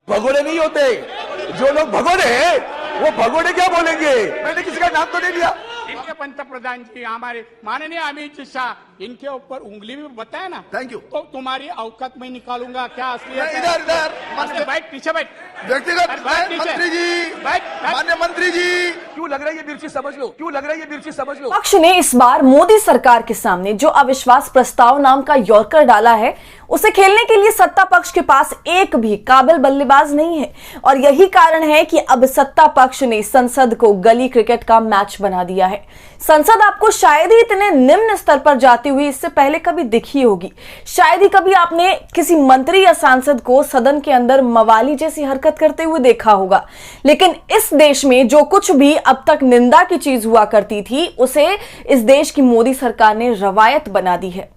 भगोड़े नहीं होते। जो लोग भगोड़े हैं वो भगोड़े क्या बोलेंगे? मैंने किसी का नाम तो नहीं लिया। इनके पंतप्रधान जी हमारे माननीय अमित शाह इनके ऊपर उंगली भी बताया ना। Thank you. तो तुम्हारी औकात में निकालूंगा क्या असलियत है? इधर बैठ पीछे बैठ। व्यक्तिगत बैठ नीचे। मंत्री जी, बैठ। मान्य मंत्री जी, क्यों लग रहा है ये मिर्ची समझ लो, क्यों लग रहा है ये मिर्ची समझ लो। पक्ष ने इस बार मोदी सरकार के सामने जो अविश्वास प्रस्ताव नाम का यॉर्कर डाला है, उसे खेलने के लिए सत्ता पक्ष के पास एक भी काबिल बल्लेबाज नहीं है। और यही कारण है कि अब सत्ता पक्ष ने संसद को गली क्रिकेट का मैच बना दिया है। संसद आपको शायद ही इतने निम्न स्तर पर जाती हुई इससे पहले कभी दिखी होगी। शायद ही कभी आपने किसी मंत्री या सांसद को सदन के अंदर मवाली जैसी हरकत करते हुए देखा होगा। लेकिन इस देश में जो कुछ भी अब तक निंदा की चीज हुआ करती थी, उसे इस देश की मोदी सरकार ने रवायत बना दी है।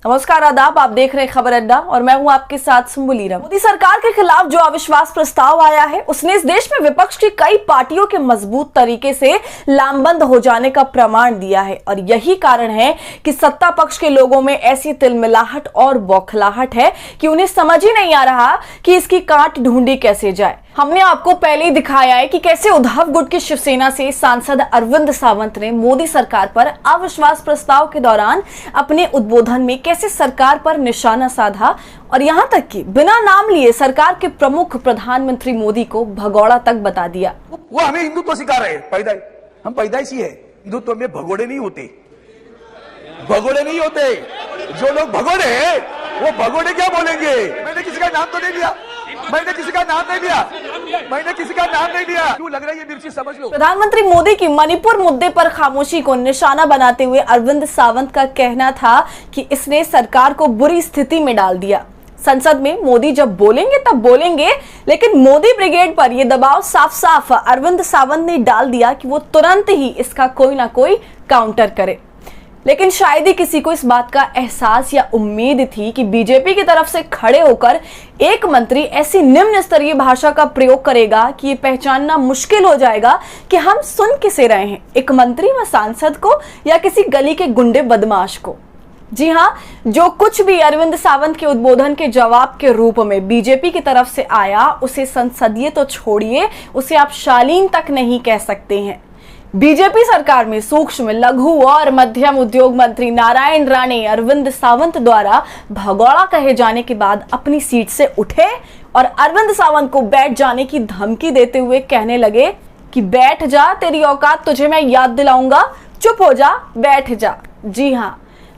नमस्कार, आदाब, आप देख रहे हैं खबर अड्डा और मैं हूं आपके साथ सुम्बुलीरम। मोदी सरकार के खिलाफ जो अविश्वास प्रस्ताव आया है, उसने इस देश में विपक्ष की कई पार्टियों के मजबूत तरीके से लामबंद हो जाने का प्रमाण दिया है। और यही कारण है कि सत्ता पक्ष के लोगों में ऐसी तिलमिलाहट और बौखलाहट है कि उन्हें समझ ही नहीं आ रहा कि इसकी काट ढूंढी कैसे जाए। हमने आपको पहले ही दिखाया है कि कैसे उद्धव गुट की शिवसेना से सांसद अरविंद सावंत ने मोदी सरकार पर अविश्वास प्रस्ताव के दौरान अपने उद्बोधन में कैसे सरकार पर निशाना साधा और यहां तक कि बिना नाम लिए सरकार के प्रमुख प्रधानमंत्री मोदी को भगोड़ा तक बता दिया। वो हमें हिंदुत्व सिखा रहे हैं। हम पैदाइशी है, हिंदुत्व में भगोड़े नहीं होते। भगोड़े नहीं होते। जो लोग भगोड़े हैं वो भगोड़े क्या बोलेंगे? मैंने किसी का नाम तो नहीं लिया। मैंने किसी का नाम नहीं लिया। क्यों लग रहा है ये मिर्ची समझ लो। प्रधानमंत्री मोदी की मणिपुर मुद्दे पर खामोशी को निशाना बनाते हुए अरविंद सावंत का कहना था कि इसने सरकार को बुरी स्थिति में डाल दिया। संसद में मोदी जब बोलेंगे तब बोलेंगे, लेकिन मोदी ब्रिगेड पर यह दबाव साफ साफ अरविंद सावंत ने डाल दिया कि वो तुरंत ही इसका कोई ना कोई काउंटर करे। लेकिन शायद ही किसी को इस बात का एहसास या उम्मीद थी कि बीजेपी की तरफ से खड़े होकर एक मंत्री ऐसी निम्न स्तरीय भाषा का प्रयोग करेगा कि ये पहचानना मुश्किल हो जाएगा कि हम सुन किसे रहे हैं, एक मंत्री व सांसद को या किसी गली के गुंडे बदमाश को। जी हां, जो कुछ भी अरविंद सावंत के उद्बोधन के जवाब के रूप में बीजेपी की तरफ से आया, उसे संसदीय तो छोड़िए, उसे आप शालीन तक नहीं कह सकते हैं। बीजेपी सरकार में सूक्ष्म, लघु और मध्यम उद्योग मंत्री नारायण राणे अरविंद सावंत द्वारा भगोड़ा कहे जाने के बाद अपनी सीट से उठे और अरविंद सावंत को बैठ जाने की धमकी देते हुए कहने लगे कि बैठ जा, तेरी औकात तुझे मैं याद दिलाऊंगा, चुप हो जा, बैठ जा। जी हां,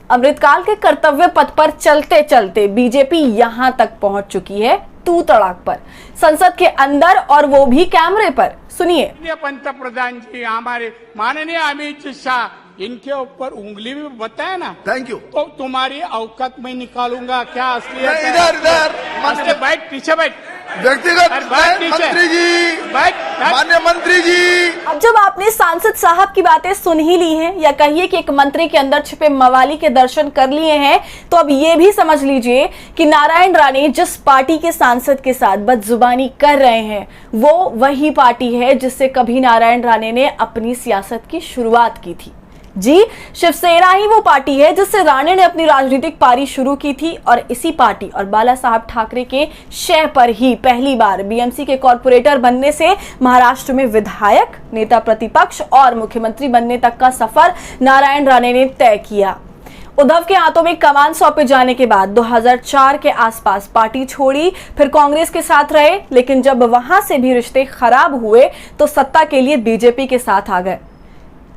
अमृतकाल के कर्तव्य पथ पर चलते चलते बीजेपी यहां तक पहुंच चुकी है, तू तड़ाक पर, संसद के अंदर और वो भी कैमरे पर। सुनिए। पंतप्रधान जी हमारे माननीय अमित शाह इनके ऊपर उंगली भी बताया ना। Thank you. तो तुम्हारी औकात में निकालूंगा क्या असलियत है? इधर बैठ पीछे बैठ। व्यक्तिगत मंत्री जी, बैठ। मान्य मंत्री जी। अब जब आपने सांसद साहब की बातें सुन ही ली हैं, या कहिए कि एक मंत्री के अंदर छिपे मवाली के दर्शन कर लिए हैं, तो अब ये भी समझ लीजिए कि नारायण राणे जिस पार्टी के सांसद के साथ बदजुबानी कर रहे हैं, वो वही पार्टी है जिससे कभी नारायण राणे ने अपनी सियासत की शुरुआत की थी। जी, शिवसेना ही वो पार्टी है जिससे राणे ने अपनी राजनीतिक पारी शुरू की थी और इसी पार्टी और बाला साहब ठाकरे के शह पर ही पहली बार बीएमसी के कॉर्पोरेटर बनने से महाराष्ट्र में विधायक, नेता प्रतिपक्ष और मुख्यमंत्री बनने तक का सफर नारायण राणे ने तय किया। उद्धव के हाथों में कमान सौंपे जाने के बाद 2004 के आसपास पार्टी छोड़ी, फिर कांग्रेस के साथ रहे, लेकिन जब वहां से भी रिश्ते खराब हुए तो सत्ता के लिए बीजेपी के साथ आ गए।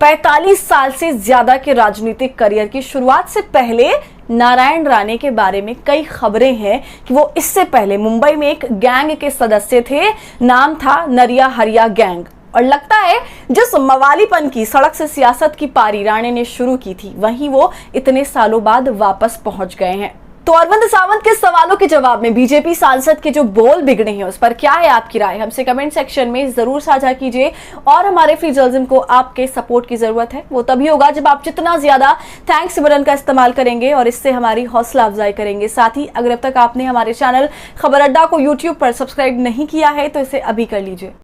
45 साल से ज्यादा के राजनीतिक करियर की शुरुआत से पहले नारायण राणे के बारे में कई खबरें हैं कि वो इससे पहले मुंबई में एक गैंग के सदस्य थे, नाम था नरिया हरिया गैंग। और लगता है जिस मवालीपन की सड़क से सियासत की पारी राणे ने शुरू की थी, वहीं वो इतने सालों बाद वापस पहुंच गए हैं। तो अरविंद सावंत के सवालों के जवाब में बीजेपी सांसद के जो बोल बिगड़े हैं, उस पर क्या है आपकी राय? हमसे कमेंट सेक्शन में जरूर साझा कीजिए। और हमारे फ्री जर्नलिज्म को आपके सपोर्ट की जरूरत है, वो तभी होगा जब आप जितना ज्यादा थैंक्स बटन का इस्तेमाल करेंगे और इससे हमारी हौसला अफजाई करेंगे। साथ ही अगर अब तक आपने हमारे चैनल खबर अड्डा को यूट्यूब पर सब्सक्राइब नहीं किया है तो इसे अभी कर लीजिए।